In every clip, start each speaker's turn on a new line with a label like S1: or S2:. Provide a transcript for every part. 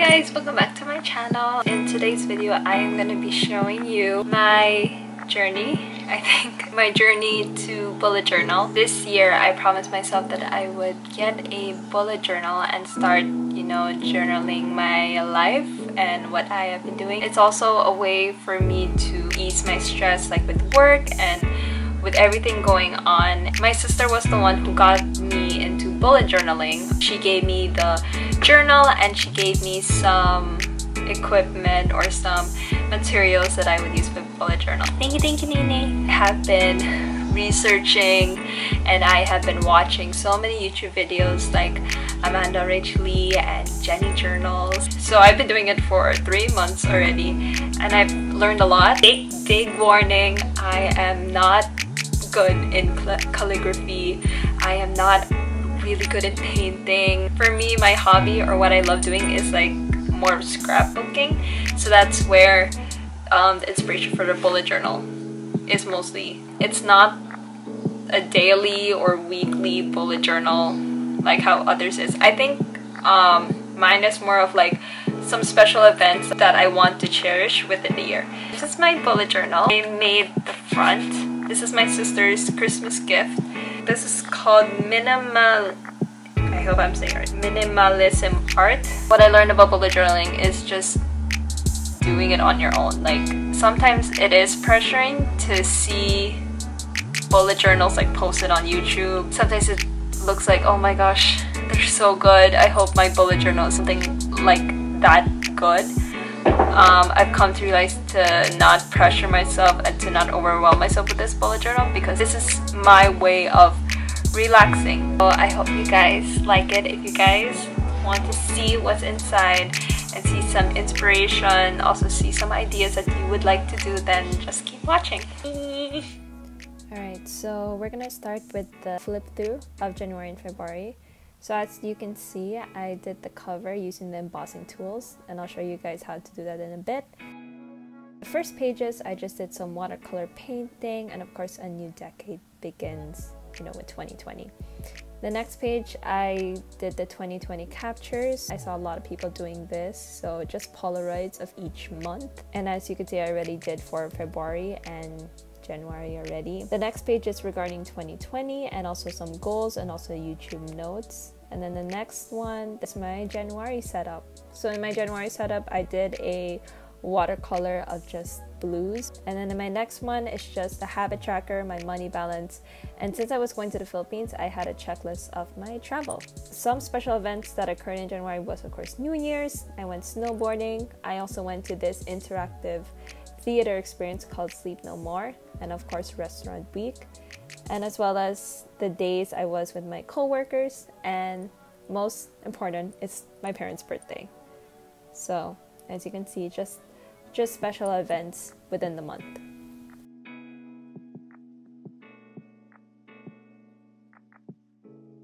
S1: guys, welcome back to my channel. In today's video, I am going to be showing you my journey. I think my journey to bullet journal. This year, I promised myself that I would get a bullet journal and start, journaling my life and what I have been doing. It's also a way for me to ease my stress, like with work and with everything going on. My sister was the one who got me into bullet journaling. She gave me the journal and she gave me some equipment or some materials that I would use with bullet journal. Thank you, Nene. I have been researching and I have been watching so many YouTube videos like Amanda Rich Lee and Jenny Journals. So I've been doing it for 3 months already and I've learned a lot. Big warning, I am not good in calligraphy. I am not really good at painting. For me, my hobby or what I love doing is like more scrapbooking. So that's where the inspiration for the bullet journal is mostly. It's not a daily or weekly bullet journal like how others is. I think mine is more of like some special events that I want to cherish within the year. This is my bullet journal. I made the front. This is my sister's Christmas gift. This is called I hope I'm saying it right, minimalism art. What I learned about bullet journaling is just doing it on your own. Like sometimes it is pressuring to see bullet journals like posted on YouTube. Sometimes it looks like, oh my gosh, they're so good. I hope my bullet journal is something like that good. I've come to realize to not pressure myself and to not overwhelm myself with this bullet journal because this is my way of relaxing. So I hope you guys like it. If you guys want to see what's inside and see some inspiration, also see some ideas that you would like to do, then just keep watching.
S2: Alright, so we're gonna start with the flip through of January and February. So as you can see, I did the cover using the embossing tools, and I'll show you guys how to do that in a bit. The first pages, I just did some watercolor painting, and of course a new decade begins, with 2020. The next page, I did the 2020 captures. I saw a lot of people doing this, so just Polaroids of each month. And as you can see, I already did for February and January already. The next page is regarding 2020 and also some goals and also YouTube notes. And then the next one is my January setup. So in my January setup, I did a watercolor of just blues. And then in my next one is just a habit tracker, my money balance. And since I was going to the Philippines, I had a checklist of my travel. Some special events that occurred in January was of course New Year's. I went snowboarding. I also went to this interactive theater experience called Sleep No More, and of course Restaurant Week, and as well as the days I was with my co-workers, and most important, it's my parents' birthday. So as you can see, just special events within the month.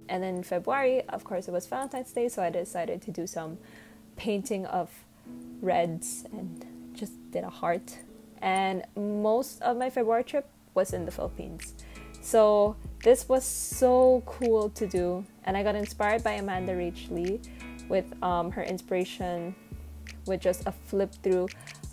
S2: And then February, of course, it was Valentine's Day, so I decided to do some painting of reds and just did a heart. And most of my February trip was in the Philippines. So this was so cool to do, and I got inspired by Amanda Rich Lee with her inspiration with just a flip through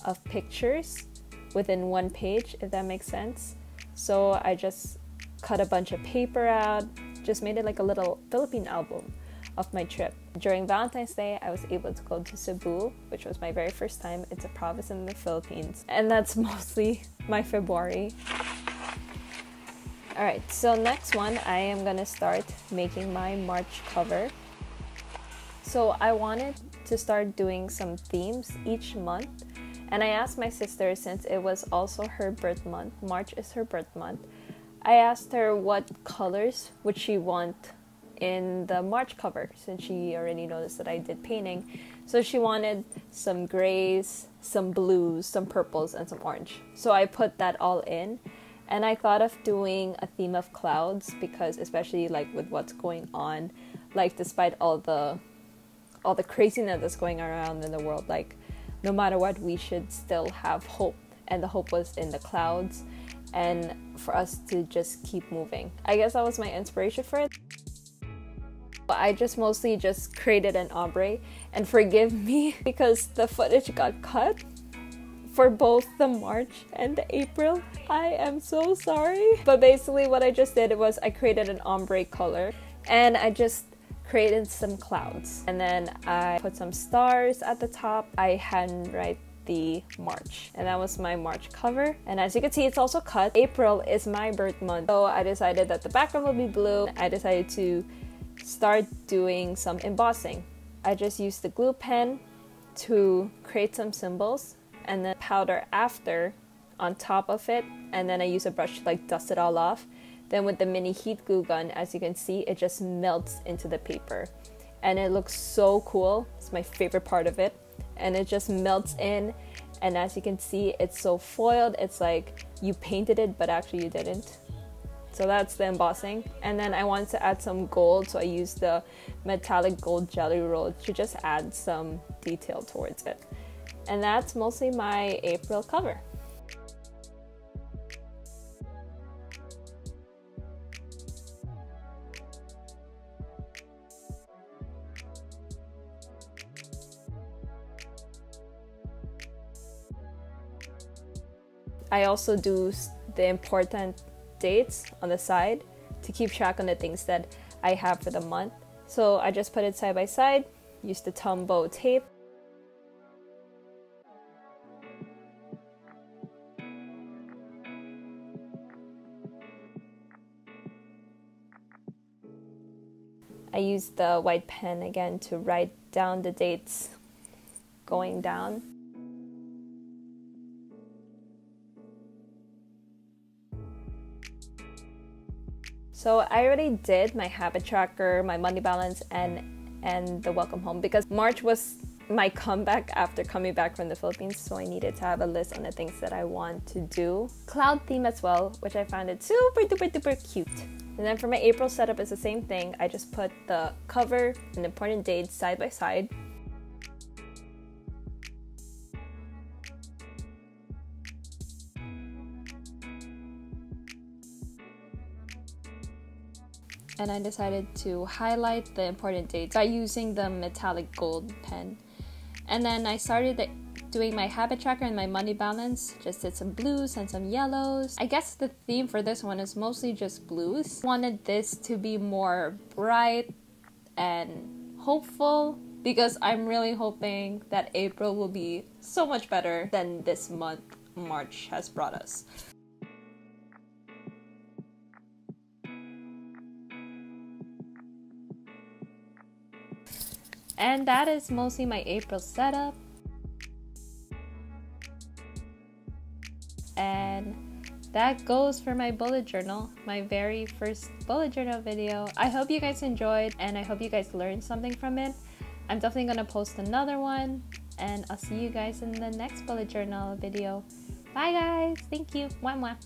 S2: of pictures within one page, if that makes sense. So I just cut a bunch of paper out, just made it like a little Philippine album of my trip. During Valentine's Day, I was able to go to Cebu, which was my very first time. It's a province in the Philippines, and that's mostly my February. Alright, so next one, I am gonna start making my March cover. So I wanted to start doing some themes each month, and I asked my sister, since it was also her birth month, March is her birth month, I asked her what colors would she want in the March cover, since she already noticed that I did painting. So she wanted some grays, some blues, some purples, and some orange. So I put that all in, and I thought of doing a theme of clouds because, especially like with what's going on, like despite all the craziness that's going around in the world, like no matter what, we should still have hope, and the hope was in the clouds and for us to just keep moving. I guess that was my inspiration for it. I just mostly just created an ombre, and forgive me because the footage got cut for both the March and the April. I am so sorry. But basically what I just did was I created an ombre color and I just created some clouds, and then I put some stars at the top. I handwrite the March, and that was my March cover. And as you can see, it's also cut. April is my birth month, so I decided that the background will be blue. I decided to start doing some embossing. I just used the glue pen to create some symbols and then powder after on top of it, and then I use a brush to like dust it all off. Then with the mini heat glue gun, as you can see, it just melts into the paper and it looks so cool. It's my favorite part of it, and it just melts in, and as you can see, it's so foiled. It's like you painted it but actually you didn't. So that's the embossing. And then I wanted to add some gold, so I used the metallic gold jelly roll to just add some detail towards it. And that's mostly my April cover. I also do the important dates on the side to keep track on the things that I have for the month. So I just put it side by side, use the Tombow tape. I used the white pen again to write down the dates going down. So I already did my habit tracker, my money balance, and the welcome home, because March was my comeback after coming back from the Philippines, so I needed to have a list on the things that I want to do. Cloud theme as well, which I found it super duper duper cute. And then for my April setup, it's the same thing. I just put the cover and important dates side by side. And I decided to highlight the important dates by using the metallic gold pen. And then I started doing my habit tracker and my money balance. Just did some blues and some yellows. I guess the theme for this one is mostly just blues. I wanted this to be more bright and hopeful, because I'm really hoping that April will be so much better than this month March has brought us. And that is mostly my April setup. And that goes for my bullet journal, my very first bullet journal video. I hope you guys enjoyed, and I hope you guys learned something from it. I'm definitely gonna post another one, and I'll see you guys in the next bullet journal video. Bye guys, thank you, mwah mwah.